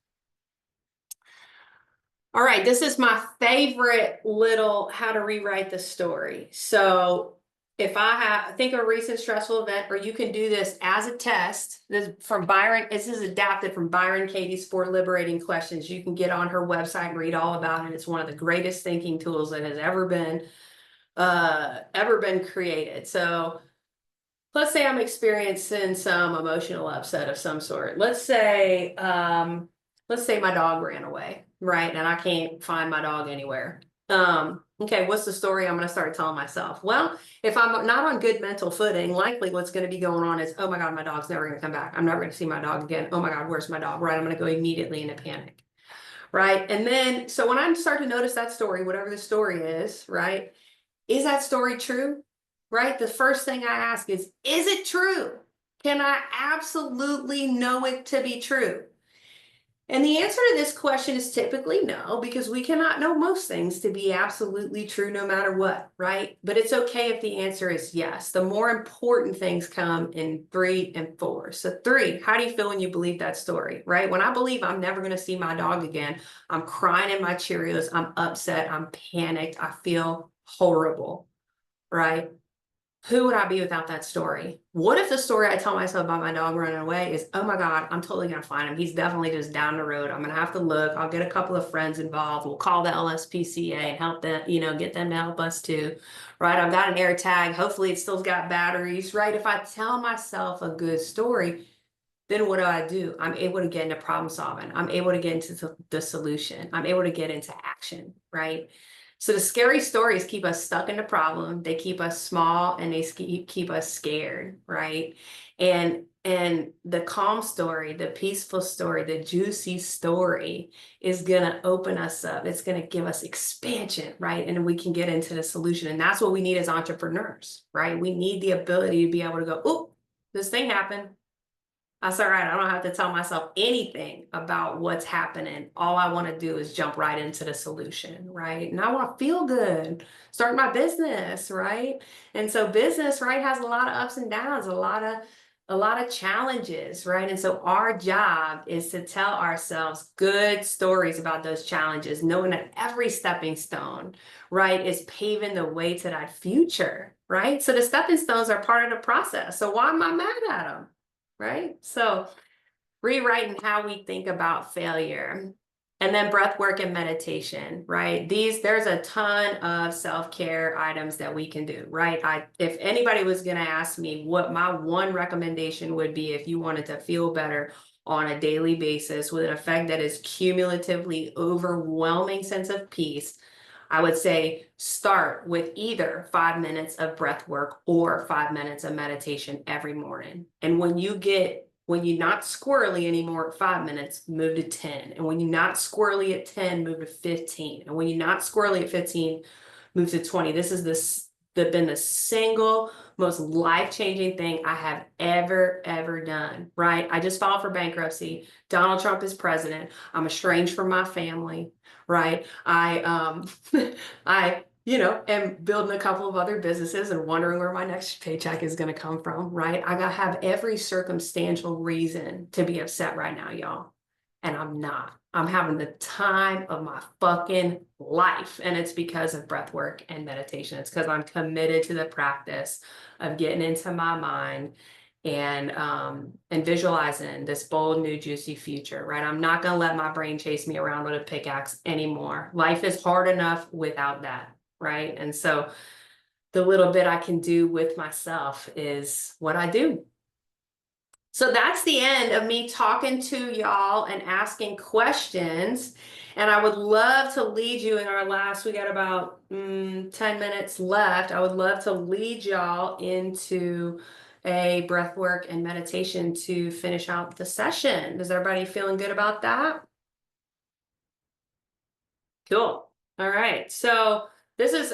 All right, this is my favorite little how to rewrite the story. So if I think of a recent stressful event, or you can do this as a test. This from Byron. This is adapted from Byron Katie's 4 Liberating Questions. You can get on her website and read all about it. It's one of the greatest thinking tools that has ever been created. So let's say I'm experiencing some emotional upset of some sort. Let's say my dog ran away, right? And I can't find my dog anywhere. Okay, what's the story I'm going to start telling myself? Well, if I'm not on good mental footing, likely what's going to be going on is, oh my God, my dog's never going to come back. I'm never going to see my dog again. Oh my God, where's my dog? Right, I'm going to go immediately into panic. Right, and then, so when I start to notice that story, whatever the story is, right, is that story true? Right, the first thing I ask is it true? Can I absolutely know it to be true? And the answer to this question is typically no, because we cannot know most things to be absolutely true no matter what, right? But it's okay if the answer is yes. The more important things come in 3 and 4. So 3, how do you feel when you believe that story, right? When I believe I'm never going to see my dog again, I'm crying in my Cheerios, I'm upset, I'm panicked, I feel horrible, right? Who would I be without that story? What if the story I tell myself about my dog running away is, oh my God, I'm totally gonna find him. He's definitely just down the road. I'm gonna have to look. I'll get a couple of friends involved. We'll call the LSPCA and help them, get them to help us too. Right? I've got an air tag. Hopefully it still's got batteries, right? If I tell myself a good story, then what do? I'm able to get into problem solving. I'm able to get into the solution. I'm able to get into action, right? So the scary stories keep us stuck in the problem. They keep us small and they keep us scared, right? And the calm story, the peaceful story, the juicy story is gonna open us up. It's gonna give us expansion, right? And we can get into the solution. And that's what we need as entrepreneurs, right? We need the ability to be able to go, oh, this thing happened. That's all right. I don't have to tell myself anything about what's happening. All I want to do is jump right into the solution, right? And I want to feel good, start my business, right? And so business, right, has a lot of ups and downs, a lot of challenges, right? And so our job is to tell ourselves good stories about those challenges, knowing that every stepping stone, right, is paving the way to that future, right? So the stepping stones are part of the process. So why am I mad at them? Right? So rewriting how we think about failure. And then breath work and meditation, right? There's a ton of self-care items that we can do, right? If anybody was going to ask me what my one recommendation would be if you wanted to feel better on a daily basis with an effect that is cumulatively overwhelming sense of peace, I would say start with either 5 minutes of breath work or 5 minutes of meditation every morning. And when you're not squirrely anymore at 5 minutes, move to 10. And when you're not squirrely at 10, move to 15. And when you're not squirrely at 15, move to 20. This is been the single most life-changing thing I have ever done, right? I just filed for bankruptcy. Donald Trump is president. I'm estranged from my family, right? I am building a couple of other businesses and wondering where my next paycheck is going to come from, right? I gotta have every circumstantial reason to be upset right now, y'all. And I'm not. I'm having the time of my fucking life. And it's because of breath work and meditation. It's because I'm committed to the practice of getting into my mind and visualizing this bold, new, juicy future, right? I'm not going to let my brain chase me around with a pickaxe anymore. Life is hard enough without that, right? And so the little bit I can do with myself is what I do. So that's the end of me talking to y'all and asking questions. And I would love to lead you in we got about 10 minutes left. I would love to lead y'all into a breath work and meditation to finish out the session. Is everybody feeling good about that? Cool. All right. So this is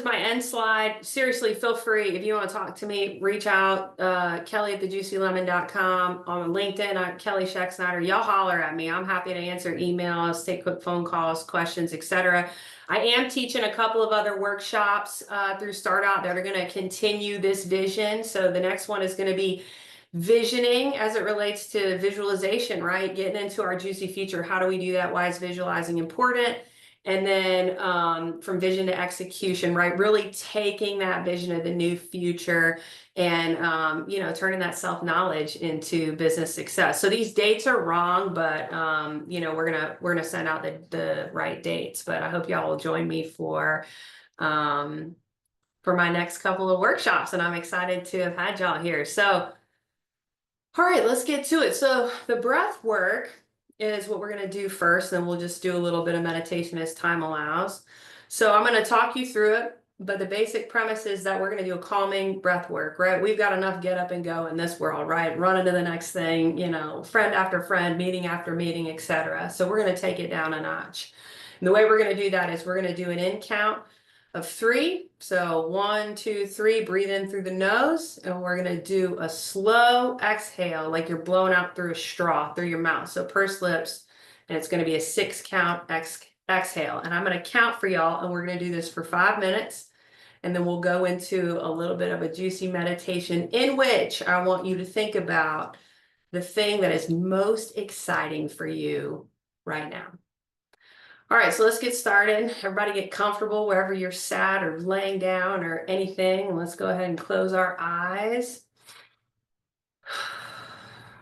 my end slide. Seriously, feel free if you want to talk to me, reach out, Kelly@thejuicylemon.com, on LinkedIn, I'm Kelly Scheck-Snyder. Y'all holler at me. I'm happy to answer emails, take quick phone calls, questions, etc. I am teaching a couple of other workshops through Start Out that are going to continue this vision. So the next one is going to be visioning as it relates to visualization, right? Getting into our juicy future. How do we do that? Why is visualizing important? And then from vision to execution, right? Really taking that vision of the new future and, turning that self-knowledge into business success. So these dates are wrong, but, we're gonna send out the right dates. But I hope y'all will join me for my next couple of workshops. And I'm excited to have had y'all here. So, all right, let's get to it. So the breath work is what we're going to do first, and we'll just do a little bit of meditation as time allows. So I'm going to talk you through it, but the basic premise is that we're going to do a calming breath work, right? We've got enough get up and go in this world, right? Running to the next thing, friend after friend, meeting after meeting, etc. So we're going to take it down a notch. And the way we're going to do that is we're going to do an in count of 3. So 1, 2, 3, breathe in through the nose, and we're gonna do a slow exhale, like you're blowing out through a straw through your mouth. So pursed lips, and it's gonna be a 6 count exhale. And I'm gonna count for y'all, and we're gonna do this for 5 minutes. And then we'll go into a little bit of a juicy meditation in which I want you to think about the thing that is most exciting for you right now. All right, so let's get started. Everybody get comfortable wherever you're sat or laying down or anything. Let's go ahead and close our eyes.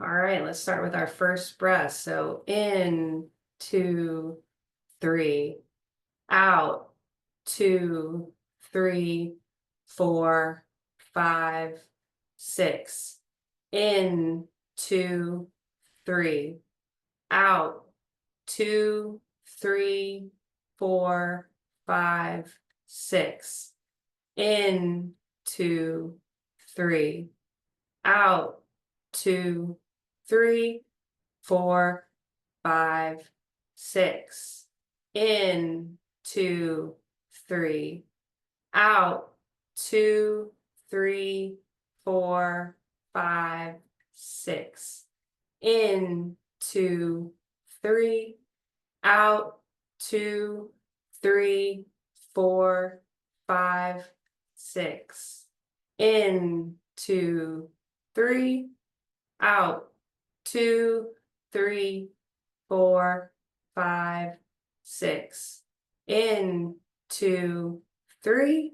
All right, let's start with our first breath. So in, 2, 3, out, 2, 3, 4, 5, 6. In, 2, 3, out, 2, 3, 4, 5, 6. In, 2, 3, out, 2, 3, 4, 5, 6. In, 2, 3, out, 2, 3, 4, 5, 6. In, 2, 3, out, 2, 3, 4, 5, 6. In, 2, 3, out, 2, 3, 4, 5, 6. In, 2, 3, out, 2, 3, 4, 5, 6. In, 2, 3,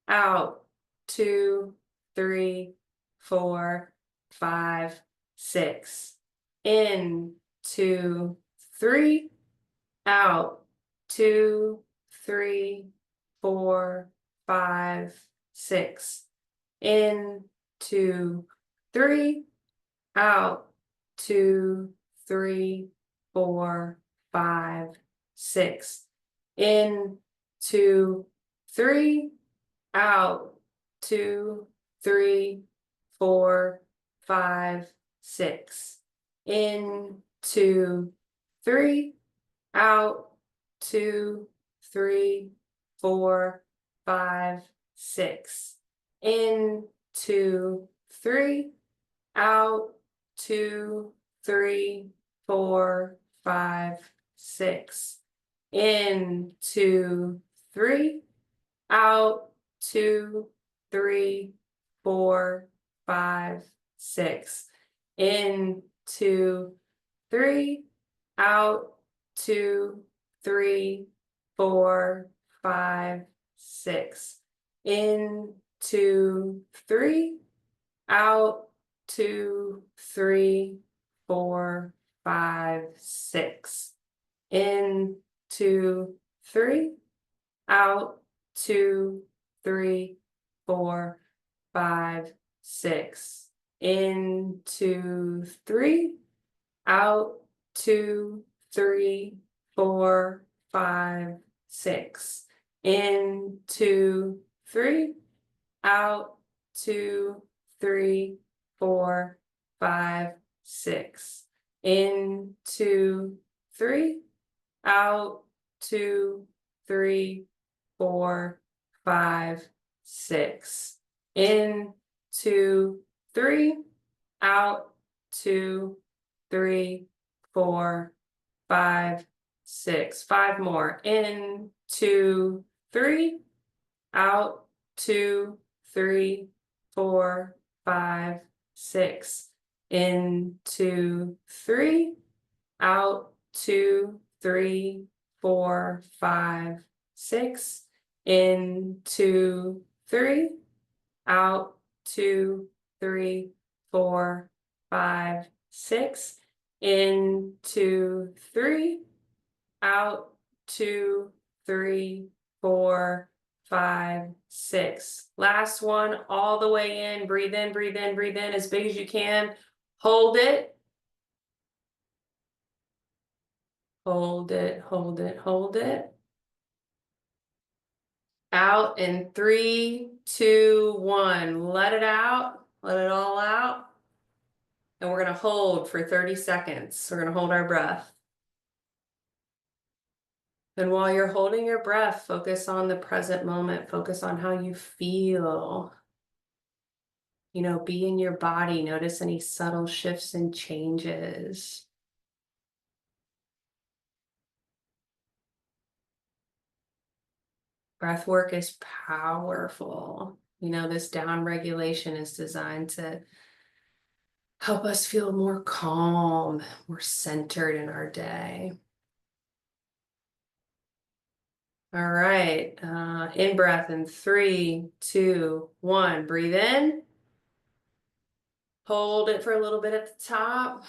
out, 2, 3, 4, 5, 6. In, 2, 3, out, 2, 3, 4, 5, 6. In, 2, 3, out, 2, 3, 4, 5, 6. In, 2, 3, out, 2, 3, 4, 5, 6. In, 2, 3, out, 2, 3, 4, 5, 6. In, 2, 3, out, 2, 3, 4, 5, 6. In, 2, 3, out, 2, 3, 4, 5, 6. In, 2, 3, out, 2, 3, 4, 5, 6. In, 2, 3, out, 2, 3, 4, 5, 6. In, 2, 3, out, 2, 3, 4, 5, 6. In, 2, 3, out, 2, 3, 4, 5, 6. In, 2, 3, out, 2, 3, 4, 5, 6. In, 2, 3, out, 2, 3, 4, 5, 6. 5 more. In, 2, 3, out, 2, 3, 4, 5, 6. In, 2, 3, out, 2, 3, 4, 5, 6. In, 2, 3, out, 2, 3, 4, 5, 6. In, 2, 3, out, 2, 3, 4, 5, 6. Last one, all the way in. Breathe in, breathe in, breathe in as big as you can. Hold it. Hold it, hold it, hold it. Out in 3, 2, 1. Let it out. Let it all out. And we're going to hold for 30 seconds. We're going to hold our breath. And while you're holding your breath, focus on the present moment, focus on how you feel. Be in your body, notice any subtle shifts and changes. Breath work is powerful. This down regulation is designed to help us feel more calm, more centered in our day. All right. In breath in 3, 2, 1. Breathe in. Hold it for a little bit at the top.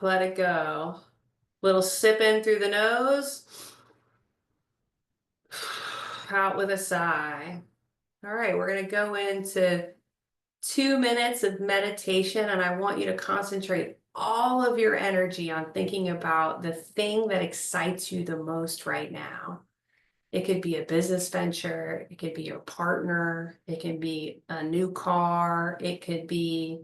Let it go. Little sip in through the nose. Out with a sigh. All right, we're going to go into 2 minutes of meditation, and I want you to concentrate all of your energy on thinking about the thing that excites you the most right now. It could be a business venture, it could be your partner, it can be a new car, it could be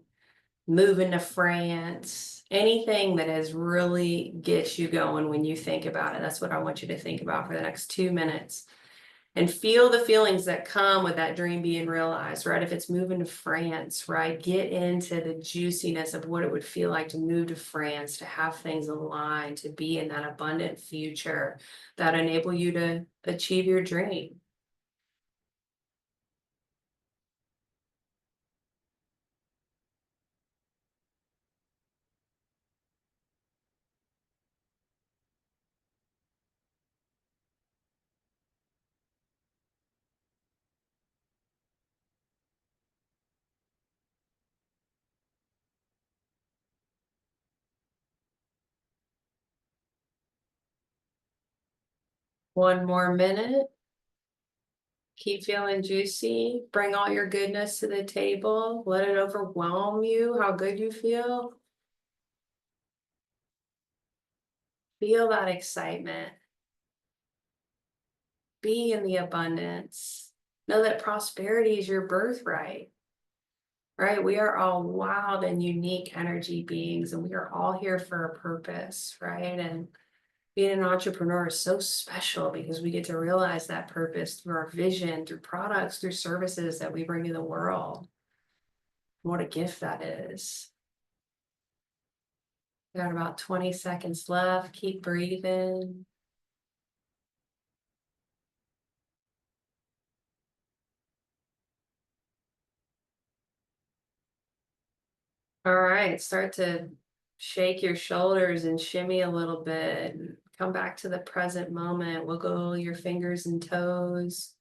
moving to France, anything that has really gets you going when you think about it. That's what I want you to think about for the next 2 minutes. And feel the feelings that come with that dream being realized, right? If it's moving to France, right? Get into the juiciness of what it would feel like to move to France, to have things aligned, to be in that abundant future that enable you to achieve your dream. One more minute. Keep feeling juicy. Bring all your goodness to the table. Let it overwhelm you, how good you feel. Feel that excitement. Be in the abundance. Know that prosperity is your birthright, right? We are all wild and unique energy beings, and we are all here for a purpose, right? And being an entrepreneur is so special because we get to realize that purpose through our vision, through products, through services that we bring to the world. What a gift that is. Got about 20 seconds left. Keep breathing. All right, start to shake your shoulders and shimmy a little bit. And come back to the present moment. Wiggle your fingers and toes.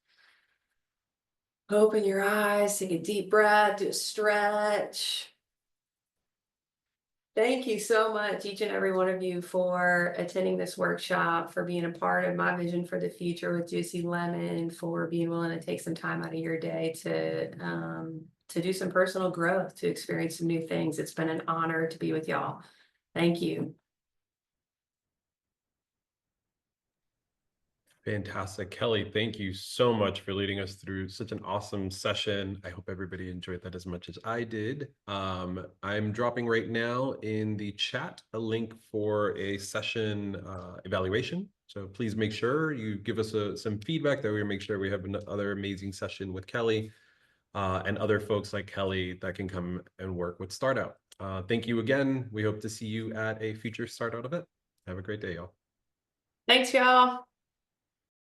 Open your eyes, take a deep breath, do a stretch. Thank you so much, each and every one of you, for attending this workshop, for being a part of my vision for the future with Juicy Lemon, for being willing to take some time out of your day to do some personal growth, to experience some new things. It's been an honor to be with y'all. Thank you. Fantastic. Kelly, thank you so much for leading us through such an awesome session. I hope everybody enjoyed that as much as I did. I'm dropping right now in the chat a link for a session evaluation. So please make sure you give us some feedback that we make sure we have another amazing session with Kelly and other folks like Kelly that can come and work with Startout. Thank you again. We hope to see you at a future Startout event. Have a great day, y'all. Thanks, y'all.